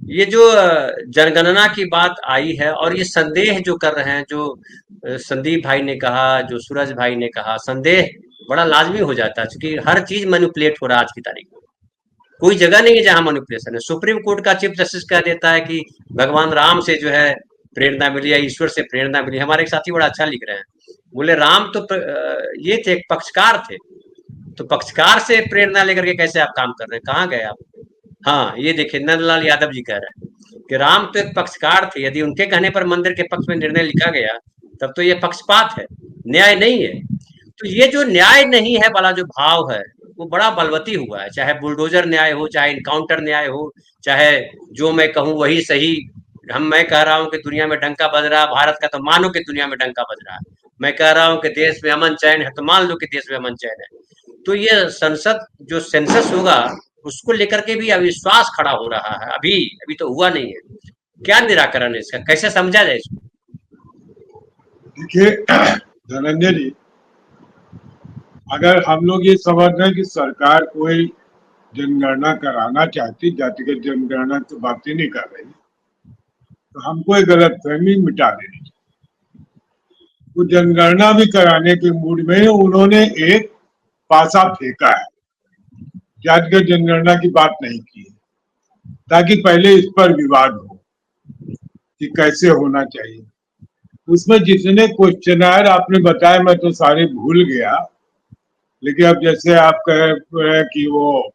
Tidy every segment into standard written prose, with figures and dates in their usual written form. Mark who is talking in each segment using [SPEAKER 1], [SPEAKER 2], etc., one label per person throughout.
[SPEAKER 1] ये जो जनगणना की बात आई है और ये संदेह जो कर रहे हैं, जो संदीप भाई ने कहा, जो सूरज भाई ने कहा, संदेह बड़ा लाजमी हो जाता है, क्योंकि हर चीज मैनिपुलेट हो रहा है आज की तारीख में। कोई जगह नहीं है जहां मैनिपुलेशन है। सुप्रीम कोर्ट का चीफ जस्टिस कह देता है कि भगवान राम से जो है प्रेरणा मिली या ईश्वर से प्रेरणा मिली। हमारे एक साथी बड़ा अच्छा लिख रहे हैं, बोले राम तो ये थे, पक्षकार थे, तो पक्षकार से प्रेरणा लेकर के कैसे आप काम कर रहे हैं, कहाँ गए आप? हाँ, ये देखिए नंदलाल यादव जी कह रहे हैं कि राम तो एक पक्षकार थे, यदि उनके कहने पर मंदिर के पक्ष में निर्णय लिखा गया तब तो ये पक्षपात है, न्याय नहीं है। तो ये जो न्याय नहीं है वाला जो भाव है वो बड़ा बलवती हुआ है, चाहे बुलडोजर न्याय हो, चाहे इनकाउंटर न्याय हो, चाहे जो मैं कहूँ वही सही। मैं कह रहा हूँ कि दुनिया में डंका बज रहा है भारत का, तो मानो कि दुनिया में डंका बज रहा है। मैं कह रहा हूँ कि देश में अमन चैन है, तो मान लो कि देश में अमन चैन है। तो ये संसद जो सेंसस होगा उसको लेकर के भी अविश्वास खड़ा हो रहा है, अभी अभी तो हुआ नहीं है। क्या निराकरण है इसका, कैसे समझा जाए इसको?
[SPEAKER 2] देखिए धनंजय जी, अगर हम लोग ये समझ रहे हैं कि सरकार कोई जनगणना कराना चाहती, जातिगत जनगणना तो बात ही नहीं कर रही, तो हमको एक गलत फहमी मिटा देनी चाहिए। वो जनगणना भी कराने के मूड में उन्होंने एक पासा फेंका है, जातिगत जनगणना की बात नहीं की है, ताकि पहले इस पर विवाद हो कि कैसे होना चाहिए। उसमें जितने क्वेश्चनर आपने बताया मैं तो सारे भूल गया, लेकिन अब जैसे आप कह रहे हैं कि वो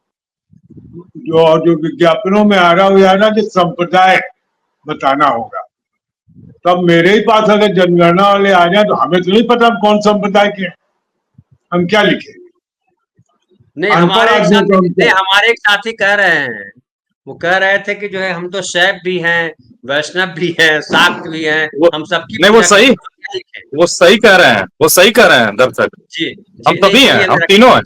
[SPEAKER 2] जो विज्ञापनों में आ रहा हो यार ना कि संप्रदाय बताना होगा, तब मेरे ही पास अगर जनगणना वाले आ जाए तो हमें तो नहीं पता हम कौन संप्रदाय के हैं, हम क्या लिखेंगे?
[SPEAKER 1] नहीं,
[SPEAKER 2] अनपढ़
[SPEAKER 1] हमारे एक
[SPEAKER 2] आदमी
[SPEAKER 1] साथी
[SPEAKER 2] को हम
[SPEAKER 1] नहीं,
[SPEAKER 2] क्या?
[SPEAKER 1] हमारे एक साथी कह रहे हैं, वो कह रहे थे कि जो है हम तो शैव भी हैं, वैष्णव भी हैं, शाक्त भी हैं,
[SPEAKER 3] वो
[SPEAKER 1] हम सबकी
[SPEAKER 3] नहीं, वो
[SPEAKER 1] पूजा
[SPEAKER 3] सही,
[SPEAKER 1] करते हैं, हम क्या लिखें?
[SPEAKER 3] वो सही कह रहे हैं, वो सही कह रहे हैं दरअसल।
[SPEAKER 1] जी,
[SPEAKER 3] हम
[SPEAKER 1] जी, नहीं
[SPEAKER 3] सभी हैं,
[SPEAKER 1] इसीलिए
[SPEAKER 3] हम
[SPEAKER 1] हमने रखा।
[SPEAKER 3] तीनों हैं।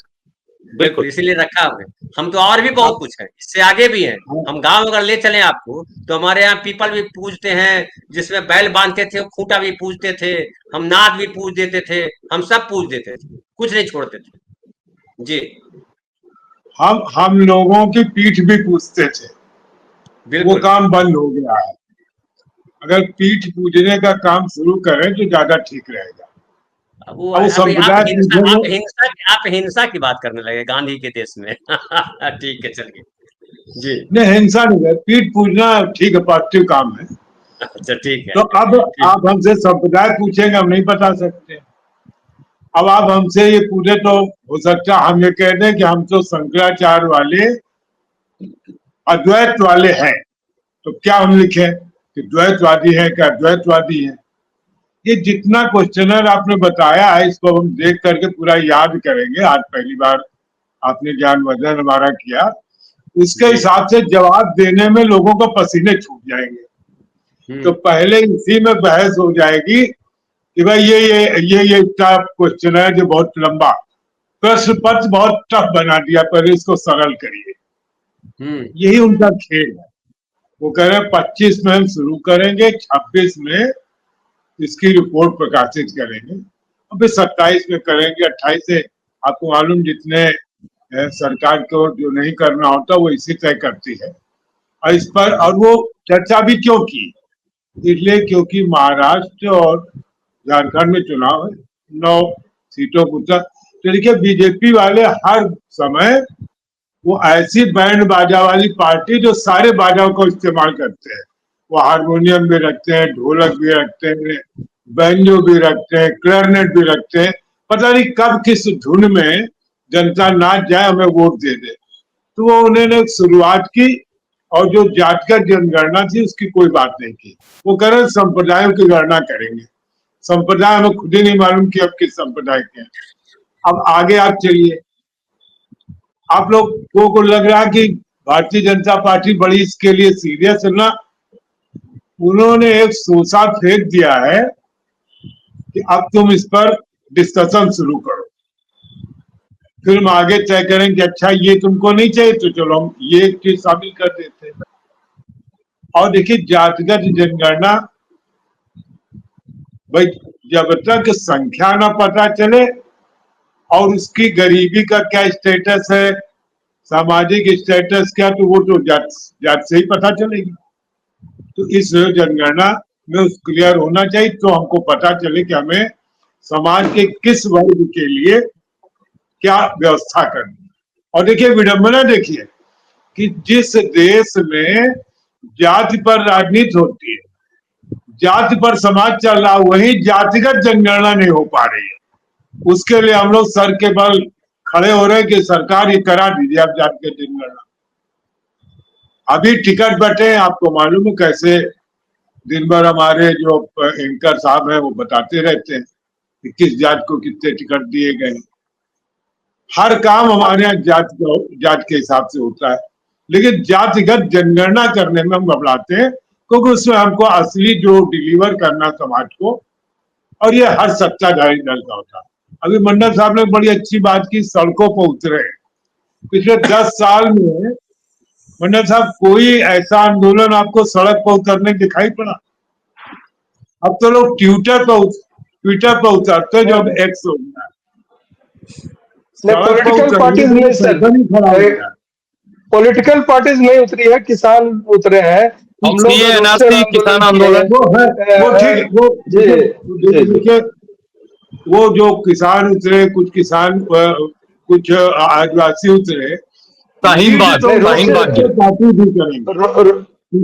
[SPEAKER 1] बिल्कुल,
[SPEAKER 3] बिल्कुल।
[SPEAKER 1] इसीलिए रखा हमने। हम तो और भी बहुत
[SPEAKER 2] अब
[SPEAKER 1] कुछ है, इससे आगे भी हैं।
[SPEAKER 2] हम
[SPEAKER 1] हम गाँव अगर ले चलें आपको, तो हमारे यहाँ पीपल भी पूजते हैं, जिसमें बैल बाँधते थे, खूंटा भी पूजते थे, हम नाद भी पूज देते थे, हम सब पूज देते थे, कुछ नहीं छोड़ते थे। जी,
[SPEAKER 2] हम लोगों की पीठ भी पूछते थे, वो
[SPEAKER 1] बिल्कुल।
[SPEAKER 2] काम बंद हो गया है। अगर पीठ पूजने का काम शुरू करें तो ज्यादा ठीक रहेगा।
[SPEAKER 1] वो
[SPEAKER 2] अब वो
[SPEAKER 1] अभी
[SPEAKER 2] संप्रदाय पूछने में
[SPEAKER 1] आप हिंसा की बात करने लगे गांधी के देश में। ठीक है, चलिए। जी,
[SPEAKER 2] नहीं, हिंसा नहीं है, पीठ पूजना ठीक है, पॉजिटिव काम है।
[SPEAKER 1] अच्छा ठीक है,
[SPEAKER 2] तो अब
[SPEAKER 1] ठीक।
[SPEAKER 2] आप हमसे संप्रदाय पूछेंगे, हम नहीं बता सकते। अब आप हमसे ये पूछे तो हो सकता है हम ये कह दें कि हम तो शंकराचार्य वाले अद्वैत वाले हैं, तो क्या हम लिखें कि द्वैतवादी है क्या अद्वैतवादी है? ये जितना क्वेश्चनर आपने बताया है इसको हम देख करके पूरा याद करेंगे। आज पहली बार आपने ज्ञानवर्धन हमारा किया, उसके
[SPEAKER 1] जी।
[SPEAKER 2] हिसाब से जवाब देने में लोगों को पसीने छूट जाएंगे। तो
[SPEAKER 1] हुँ,
[SPEAKER 2] पहले इसी में बहस हो जाएगी कि भाई ये टफ क्वेश्चन है जो बहुत लंबा, प्रश्न पत्र बहुत टफ बना दिया, पहले इसको सरल करिए।
[SPEAKER 1] हुँ,
[SPEAKER 2] यही उनका खेल है। वो कह रहे हैं 25 में हम शुरू करेंगे, 26 में इसकी रिपोर्ट प्रकाशित करेंगे, और फिर 27 में करेंगे, 28 से आपको मालूम जितने सरकार को जो नहीं करना होता वो इसी तय करती है। और इस पर
[SPEAKER 1] जी,
[SPEAKER 2] और वो चर्चा भी क्यों की, इसलिए क्योंकि महाराष्ट्र और झारखंड में चुनाव है, 9 सीटों को तो देखिए बीजेपी वाले हर समय वो ऐसी बैंड बाजा वाली पार्टी जो सारे बाजाओं को इस्तेमाल करते हैं। वो हारमोनियम भी रखते हैं, ढोलक भी रखते हैं, बैंजो भी रखते हैं, क्लैरनेट भी रखते हैं। पता नहीं कब किस धुन में जनता नाच जाए हमें वोट दे दे। तो वो उन्होंने शुरुआत की, और जो जातिगत जनगणना थी उसकी कोई बात नहीं की। वो कह रहे संप्रदायों की गणना करेंगे। संप्रदाय हमें खुद ही नहीं मालूम कि अब किस संप्रदाय के हैं। अब आगे आप चलिए, आप लोगों को लग रहा है कि भारतीय जनता पार्टी बड़ी इसके लिए सीरियस है ना? उन्होंने एक सोसा फेंक दिया है कि अब तुम इस पर डिस्कशन शुरू करो, फिर हम आगे तय करें कि अच्छा ये तुमको नहीं चाहिए तो चलो हम ये एक चीज शामिल कर देते हैं। और देखिए जातिगत जनगणना, भाई जब तक संख्या ना पता चले और उसकी गरीबी का क्या स्टेटस है, सामाजिक स्टेटस क्या, तो वो तो जात जात से ही पता चलेगी। तो इस जनगणना में उस क्लियर होना चाहिए, तो हमको पता चले कि हमें समाज के किस वर्ग के लिए क्या व्यवस्था करनी। और देखिए विडंबना देखिए कि जिस देश में जाति पर राजनीति होती है, जाति पर समाज चल रहा, वही जातिगत जनगणना नहीं हो पा रही है। उसके लिए हम लोग सर के बल खड़े हो रहे हैं कि सरकार ये करा दीजिए आप जातिगत जनगणना। अभी टिकट बटे, आपको मालूम है कैसे दिन भर हमारे जो एंकर साहब हैं वो बताते रहते हैं कि किस जात को कितने टिकट दिए गए। हर काम हमारे यहाँ जात के हिसाब से होता है, लेकिन जातिगत जनगणना करने में हम घबराते हैं, क्योंकि उसमें हमको असली जो डिलीवर करना समाज को, और ये हर सत्ताधारी दल का होता है। अभी मंडल साहब ने बड़ी अच्छी बात की, सड़कों पर उतरे। पिछले 10 साल में मंडल साहब कोई ऐसा आंदोलन आपको सड़क पर उतरने दिखाई पड़ा? अब तो लोग ट्विटर पर उतरते जो अब एक्स हो गया।
[SPEAKER 4] पॉलिटिकल पार्टीज नहीं सर, पॉलिटिकल पार्टीज नहीं उतरी है, किसान उतरे हैं। हम लोग
[SPEAKER 3] एनआरसी किसान आंदोलन
[SPEAKER 2] वो ठीक, वो वो जो किसान उतरे, कुछ किसान कुछ आदिवासी उतरे,
[SPEAKER 3] शाहीन बाग
[SPEAKER 2] पार्टी भी करेंगे।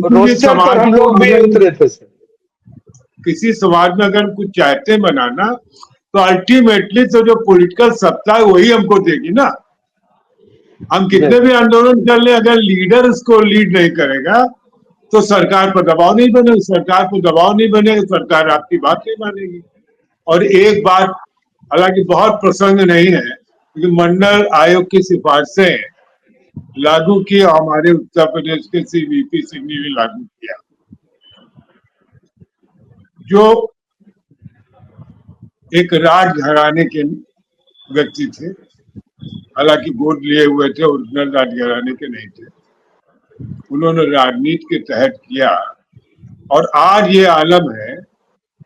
[SPEAKER 4] रोस्टर पर हम लोग भी उतरे थे सर।
[SPEAKER 2] किसी समाज में अगर कुछ चाहते बनाना, तो अल्टीमेटली तो जो पॉलिटिकल सत्ता है वही हमको देगी ना। हम कितने भी आंदोलन कर ले, अगर लीडर इसको लीड नहीं करेगा तो सरकार पर दबाव नहीं बनेगा। सरकार पर दबाव नहीं बनेगा, सरकार आपकी बात नहीं मानेगी। और एक बात हालांकि बहुत प्रसंग नहीं है, लेकिन मंडल आयोग की सिफारिशें लागू की, हमारे उत्तर प्रदेश के श्री वीपी सिंह ने भी लागू किया। जो एक राज घराने के व्यक्ति थे, हालांकि गोद लिए हुए थे, ओरिजिनल राज घराने के नहीं थे, उन्होंने राजनीति के तहत किया। और आज ये आलम है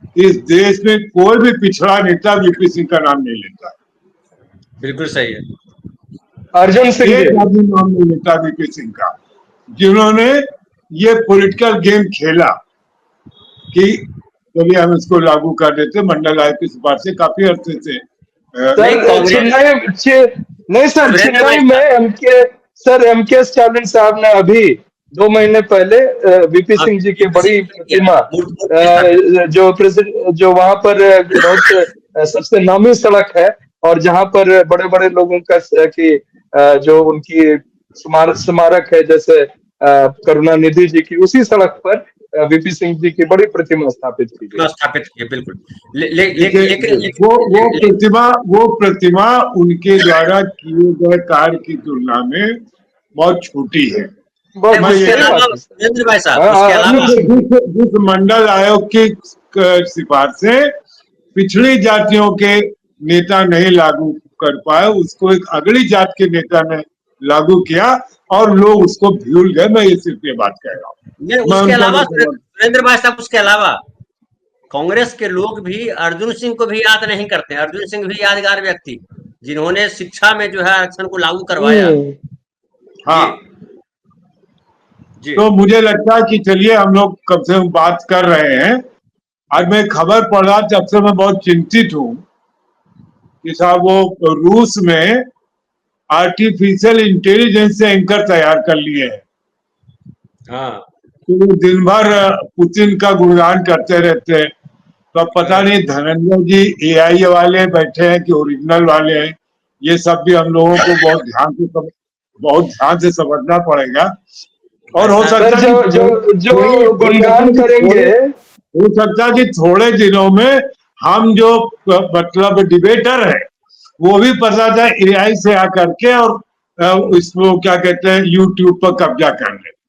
[SPEAKER 2] कि इस देश में कोई भी पिछड़ा नेता वीपी सिंह का नाम नहीं लेता।
[SPEAKER 1] बिल्कुल सही है।
[SPEAKER 4] अर्जुन सिंह
[SPEAKER 2] एक आदमी नाम नहीं लेता वीपी सिंह का, जिन्होंने ये पॉलिटिकल गेम खेला कि चलिए हम इसको लागू कर देते। मंडल आयोग की सिफारिश से काफी अरसे से
[SPEAKER 4] नहीं सर, चेन्नई में एमके स्टालिन साहब ने अभी 2 महीने पहले वीपी सिंह जी की बड़ी प्रतिमा, जो वहां पर बहुत सबसे नामी सड़क है, और जहां पर बड़े बड़े लोगों का की जो उनकी स्मारक है, जैसे करुणानिधि जी की, उसी सड़क पर वीपी सिंह जी की बड़ी प्रतिमा स्थापित की गई।
[SPEAKER 1] बिल्कुल।
[SPEAKER 2] वो प्रतिमा उनके द्वारा किए गए कार्य की तुलना में बहुत छोटी है। जिस मंडल आयोग की सिफारिशें पिछड़ी जातियों के नेता नहीं लागू कर पाए, उसको एक अगली जात के नेता ने लागू किया और लोग उसको भूल गए। मैं ये सिर्फ ये बात कह रहा हूँ।
[SPEAKER 1] उसके अलावा सुरेंद्र भाई साहब, उसके अलावा कांग्रेस के लोग भी अर्जुन सिंह को भी याद नहीं करते। अर्जुन सिंह भी यादगार व्यक्ति, जिन्होंने शिक्षा में जो है आरक्षण को लागू करवाया।
[SPEAKER 2] हाँ जी। तो मुझे लगता है कि चलिए हम लोग कब से बात कर रहे हैं। आज मैं खबर पढ़ रहा, तब से मैं बहुत चिंतित हूँ कि साहब वो रूस में आर्टिफिशियल इंटेलिजेंस से एंकर तैयार कर लिए हैं।
[SPEAKER 1] हाँ,
[SPEAKER 2] तो दिन भर पुतिन का गुणगान करते रहते हैं। तो अब पता नहीं धनंजय जी एआई वाले बैठे हैं कि ओरिजिनल वाले हैं, ये सब भी हम लोगों को बहुत ध्यान से समझना पड़ेगा। और हो सकता है
[SPEAKER 4] जो गुणगान करेंगे,
[SPEAKER 2] हो सकता है कि थोड़े दिनों में हम जो मतलब डिबेटर है वो भी पता था एआई से आकर के और इसको क्या कहते हैं यूट्यूब पर कब्जा कर ले।